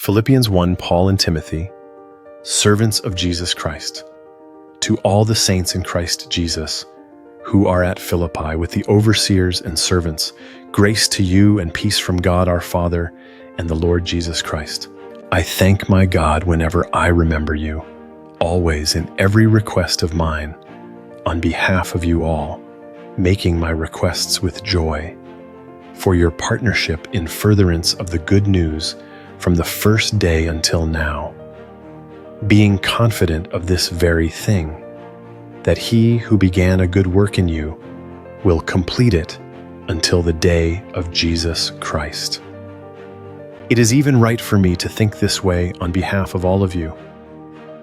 Philippians 1, Paul and Timothy, servants of Jesus Christ, to all the saints in Christ Jesus, who are at Philippi, with the overseers and servants, grace to you and peace from God our Father and the Lord Jesus Christ. I thank my God whenever I remember you, always in every request of mine, on behalf of you all, making my requests with joy, for your partnership in furtherance of the good news from the first day until now, being confident of this very thing, that he who began a good work in you will complete it until the day of Jesus Christ. It is even right for me to think this way on behalf of all of you,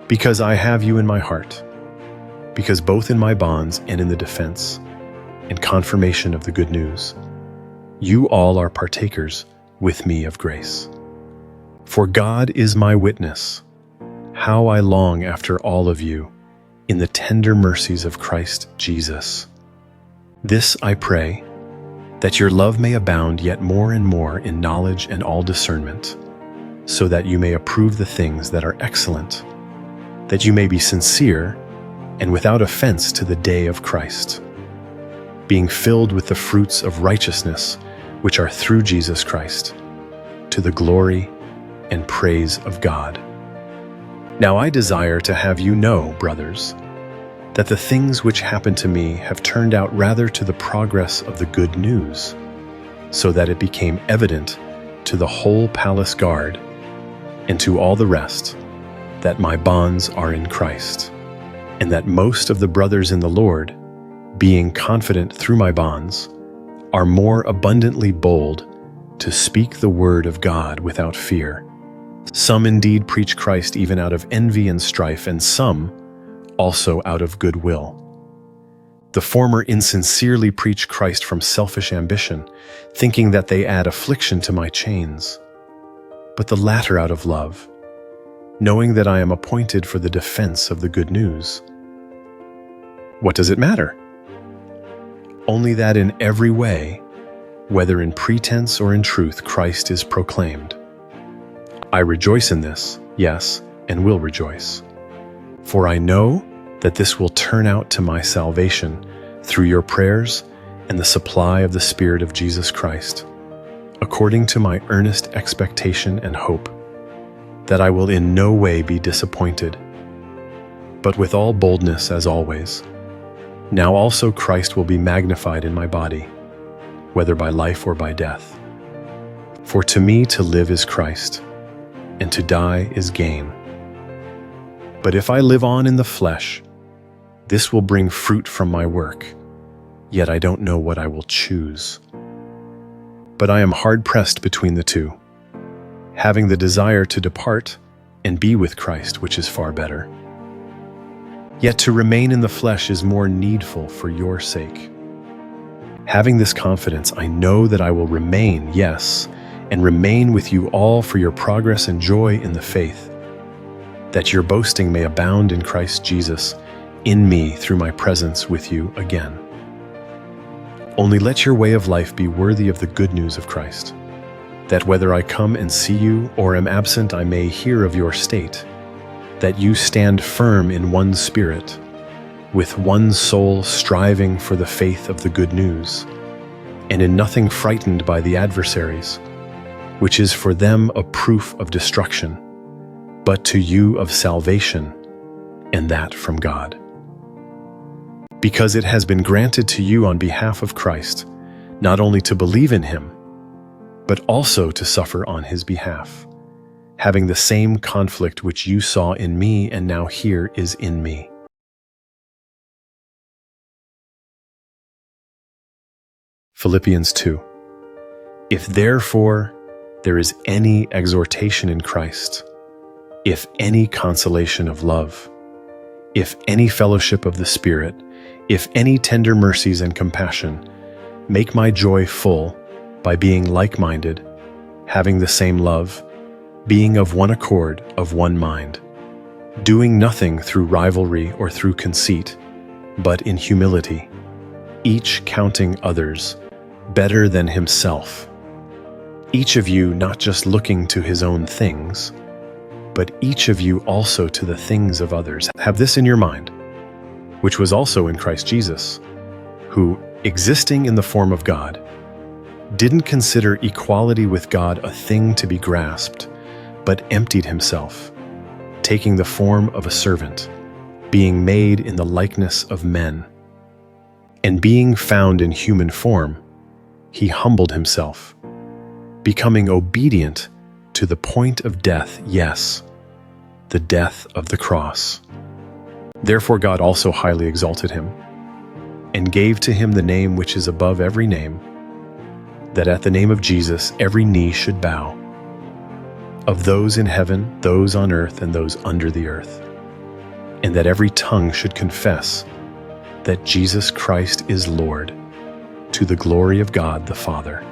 because I have you in my heart, because both in my bonds and in the defense and confirmation of the good news, you all are partakers with me of grace. For God is my witness, how I long after all of you in the tender mercies of Christ Jesus. This I pray, that your love may abound yet more and more in knowledge and all discernment, so that you may approve the things that are excellent, that you may be sincere and without offense to the day of Christ, being filled with the fruits of righteousness which are through Jesus Christ, to the glory and praise of God. Now I desire to have you know, brothers, that the things which happened to me have turned out rather to the progress of the good news, so that it became evident to the whole palace guard and to all the rest that my bonds are in Christ, and that most of the brothers in the Lord, being confident through my bonds, are more abundantly bold to speak the word of God without fear. Some indeed preach Christ even out of envy and strife, and some also out of goodwill. The former insincerely preach Christ from selfish ambition, thinking that they add affliction to my chains, but the latter out of love, knowing that I am appointed for the defense of the good news. What does it matter? Only that in every way, whether in pretense or in truth, Christ is proclaimed. I rejoice in this, yes, and will rejoice. For I know that this will turn out to my salvation through your prayers and the supply of the Spirit of Jesus Christ, according to my earnest expectation and hope, that I will in no way be disappointed, but with all boldness as always. Now also Christ will be magnified in my body, whether by life or by death. For to me to live is Christ, and to die is gain. But if I live on in the flesh, this will bring fruit from my work, yet I don't know what I will choose. But I am hard-pressed between the two, having the desire to depart and be with Christ, which is far better. Yet to remain in the flesh is more needful for your sake. Having this confidence, I know that I will remain, yes, and remain with you all for your progress and joy in the faith, that your boasting may abound in Christ Jesus, in me through my presence with you again. Only let your way of life be worthy of the good news of Christ, that whether I come and see you or am absent, I may hear of your state, that you stand firm in one spirit, with one soul striving for the faith of the good news, and in nothing frightened by the adversaries, which is for them a proof of destruction, but to you of salvation, and that from God. Because it has been granted to you on behalf of Christ, not only to believe in him, but also to suffer on his behalf, having the same conflict which you saw in me and now hear is in me. Philippians 2. If therefore there is any exhortation in Christ, if any consolation of love, if any fellowship of the Spirit, if any tender mercies and compassion, make my joy full by being like-minded, having the same love, being of one accord, of one mind, doing nothing through rivalry or through conceit, but in humility, each counting others better than himself. each of you not just looking to his own things, but each of you also to the things of others. Have this in your mind, which was also in Christ Jesus, who, existing in the form of God, didn't consider equality with God a thing to be grasped, but emptied himself, taking the form of a servant, being made in the likeness of men. And being found in human form, he humbled himself, becoming obedient to the point of death, yes, the death of the cross. Therefore God also highly exalted him, and gave to him the name which is above every name, that at the name of Jesus every knee should bow, of those in heaven, those on earth, and those under the earth, and that every tongue should confess that Jesus Christ is Lord, to the glory of God the Father.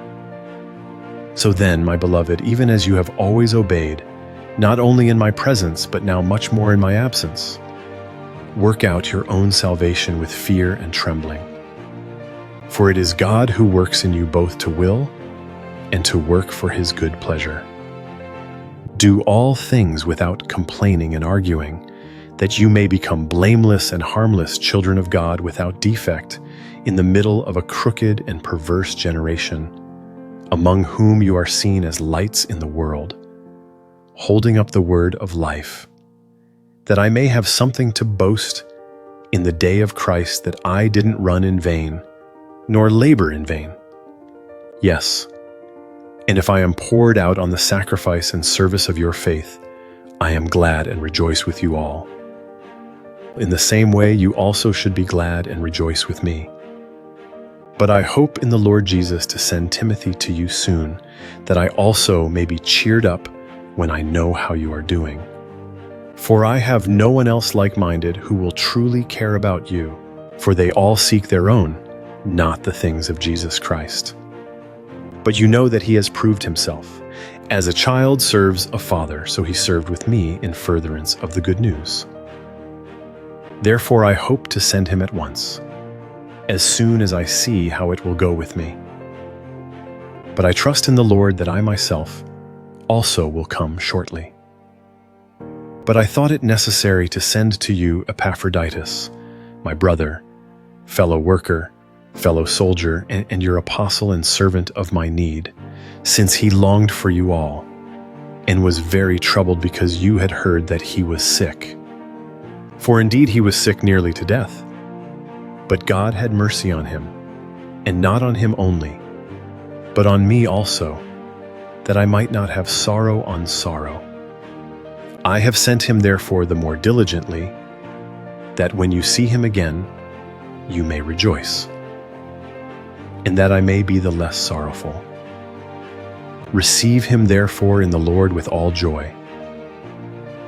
So then, my beloved, even as you have always obeyed, not only in my presence, but now much more in my absence, work out your own salvation with fear and trembling. For it is God who works in you both to will and to work for his good pleasure. Do all things without complaining and arguing, that you may become blameless and harmless children of God without defect in the middle of a crooked and perverse generation, among whom you are seen as lights in the world, holding up the word of life, that I may have something to boast in the day of Christ, that I didn't run in vain, nor labor in vain. Yes, and if I am poured out on the sacrifice and service of your faith, I am glad and rejoice with you all. In the same way, you also should be glad and rejoice with me. But I hope in the Lord Jesus to send Timothy to you soon, that I also may be cheered up when I know how you are doing. For I have no one else like-minded who will truly care about you, for they all seek their own, not the things of Jesus Christ. But you know that he has proved himself. As a child serves a father, so he served with me in furtherance of the good news. Therefore I hope to send him at once, as soon as I see how it will go with me. But I trust in the Lord that I myself also will come shortly. But I thought it necessary to send to you Epaphroditus, my brother, fellow worker, fellow soldier, and your apostle and servant of my need, since he longed for you all, and was very troubled because you had heard that he was sick. For indeed he was sick nearly to death. But God had mercy on him, and not on him only, but on me also, that I might not have sorrow on sorrow. I have sent him therefore the more diligently, that when you see him again, you may rejoice, and that I may be the less sorrowful. Receive him therefore in the Lord with all joy,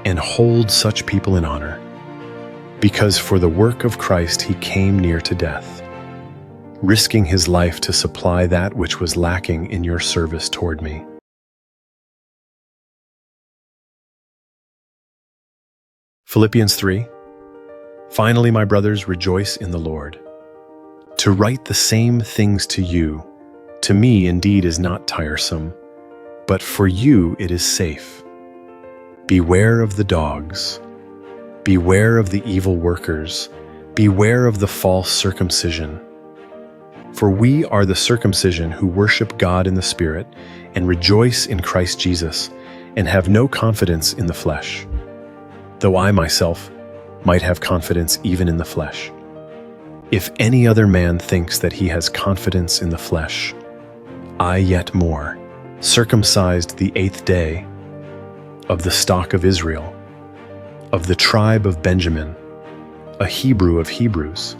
and hold such people in honor, because for the work of Christ he came near to death, risking his life to supply that which was lacking in your service toward me. Philippians 3. Finally, my brothers, rejoice in the Lord. To write the same things to you, to me indeed is not tiresome, but for you it is safe. Beware of the dogs. Beware of the evil workers. Beware of the false circumcision. For we are the circumcision who worship God in the Spirit and rejoice in Christ Jesus and have no confidence in the flesh, though I myself might have confidence even in the flesh. If any other man thinks that he has confidence in the flesh, I yet more, circumcised the 8th day, of the stock of Israel, of the tribe of Benjamin, a Hebrew of Hebrews,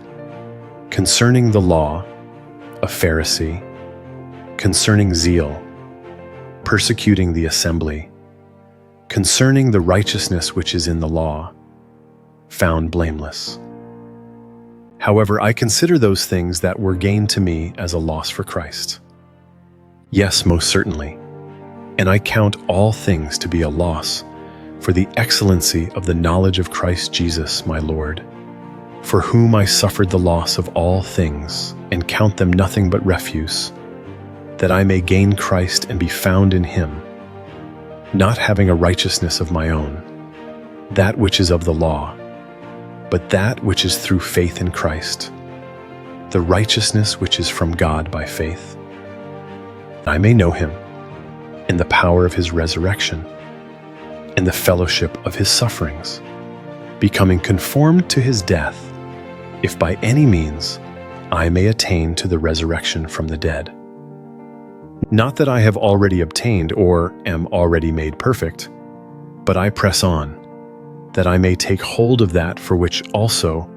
concerning the law, a Pharisee, concerning zeal, persecuting the assembly, concerning the righteousness which is in the law, found blameless. However, I consider those things that were gain to me as a loss for Christ. Yes, most certainly, and I count all things to be a loss for the excellency of the knowledge of Christ Jesus my Lord, for whom I suffered the loss of all things, and count them nothing but refuse, that I may gain Christ and be found in him, not having a righteousness of my own, that which is of the law, but that which is through faith in Christ, the righteousness which is from God by faith. I may know him in the power of his resurrection, in the fellowship of his sufferings, becoming conformed to his death, if by any means I may attain to the resurrection from the dead. Not that I have already obtained or am already made perfect, but I press on, that I may take hold of that for which also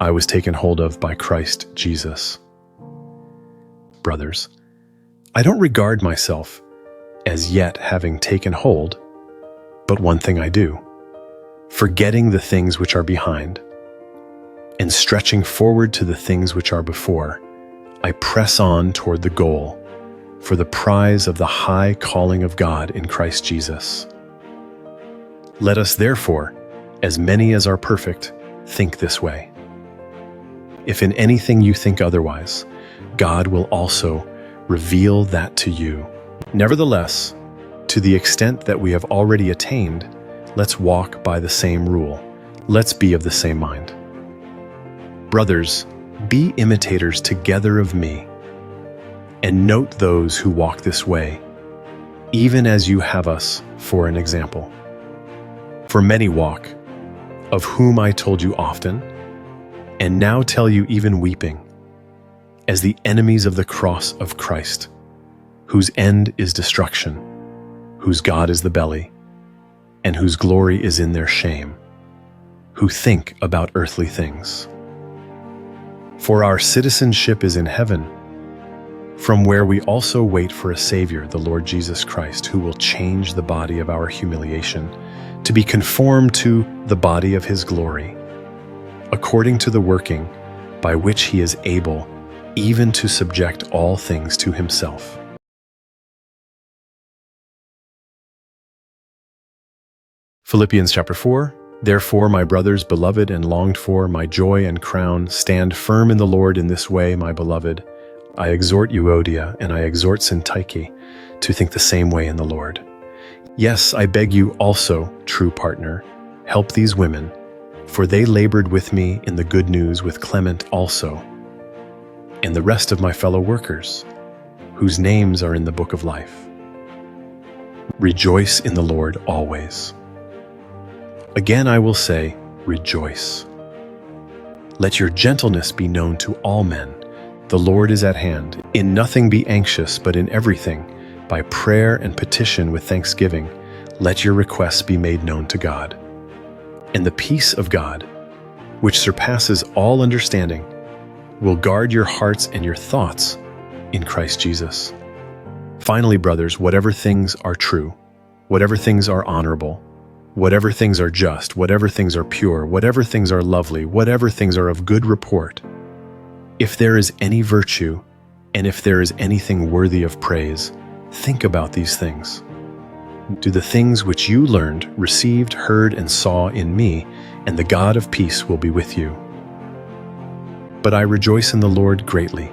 I was taken hold of by Christ Jesus. Brothers, I don't regard myself as yet having taken hold, but one thing I do, forgetting the things which are behind, and stretching forward to the things which are before, I press on toward the goal, for the prize of the high calling of God in Christ Jesus. Let us therefore, as many as are perfect, think this way. If in anything you think otherwise, God will also reveal that to you. Nevertheless, to the extent that we have already attained, let's walk by the same rule. Let's be of the same mind. Brothers, be imitators together of me, and note those who walk this way, even as you have us for an example. For many walk, of whom I told you often, and now tell you even weeping, as the enemies of the cross of Christ, whose end is destruction, whose God is the belly, and whose glory is in their shame, who think about earthly things. For our citizenship is in heaven, from where we also wait for a Savior, the Lord Jesus Christ, who will change the body of our humiliation to be conformed to the body of his glory, according to the working by which he is able even to subject all things to himself. Philippians chapter 4. Therefore, my brothers, beloved and longed for, my joy and crown, stand firm in the Lord in this way, my beloved. I exhort Euodia and I exhort Syntyche to think the same way in the Lord. Yes, I beg you also, true partner, help these women, for they labored with me in the good news with Clement also, and the rest of my fellow workers, whose names are in the book of life. Rejoice in the Lord always. Again I will say, rejoice. Let your gentleness be known to all men. The Lord is at hand. In nothing be anxious, but in everything, by prayer and petition with thanksgiving, let your requests be made known to God. And the peace of God, which surpasses all understanding, will guard your hearts and your thoughts in Christ Jesus. Finally, brothers, whatever things are true, whatever things are honorable, whatever things are just, whatever things are pure, whatever things are lovely, whatever things are of good report, if there is any virtue, and if there is anything worthy of praise, think about these things. Do the things which you learned, received, heard, and saw in me, and the God of peace will be with you. But I rejoice in the Lord greatly,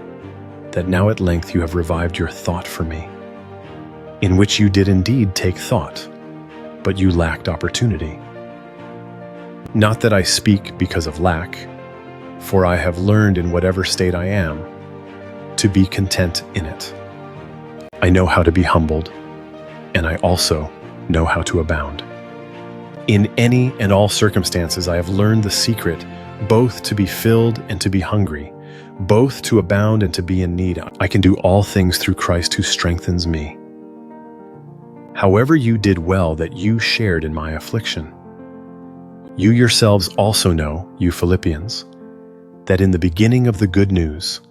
that now at length you have revived your thought for me, in which you did indeed take thought, but you lacked opportunity. Not that I speak because of lack, for I have learned in whatever state I am, to be content in it. I know how to be humbled, and I also know how to abound. In any and all circumstances I have learned the secret, both to be filled and to be hungry, both to abound and to be in need. I can do all things through Christ who strengthens me. However you did well that you shared in my affliction. You yourselves also know, you Philippians, that in the beginning of the good news,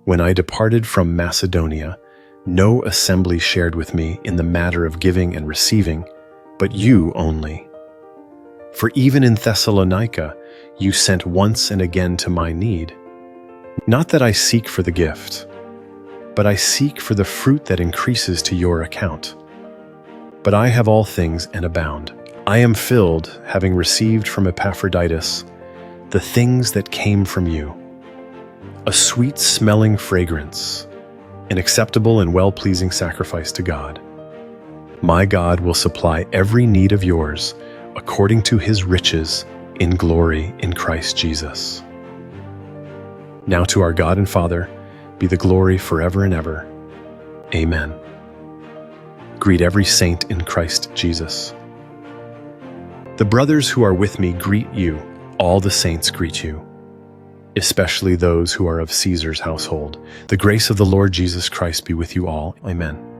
when I departed from Macedonia, no assembly shared with me in the matter of giving and receiving, but you only. For even in Thessalonica, you sent once and again to my need. Not that I seek for the gift, but I seek for the fruit that increases to your account. But I have all things and abound. I am filled, having received from Epaphroditus the things that came from you, a sweet-smelling fragrance, an acceptable and well-pleasing sacrifice to God. My God will supply every need of yours according to his riches in glory in Christ Jesus. Now to our God and Father be the glory forever and ever. Amen. Greet every saint in Christ Jesus. The brothers who are with me greet you. All the saints greet you, especially those who are of Caesar's household. The grace of the Lord Jesus Christ be with you all. Amen.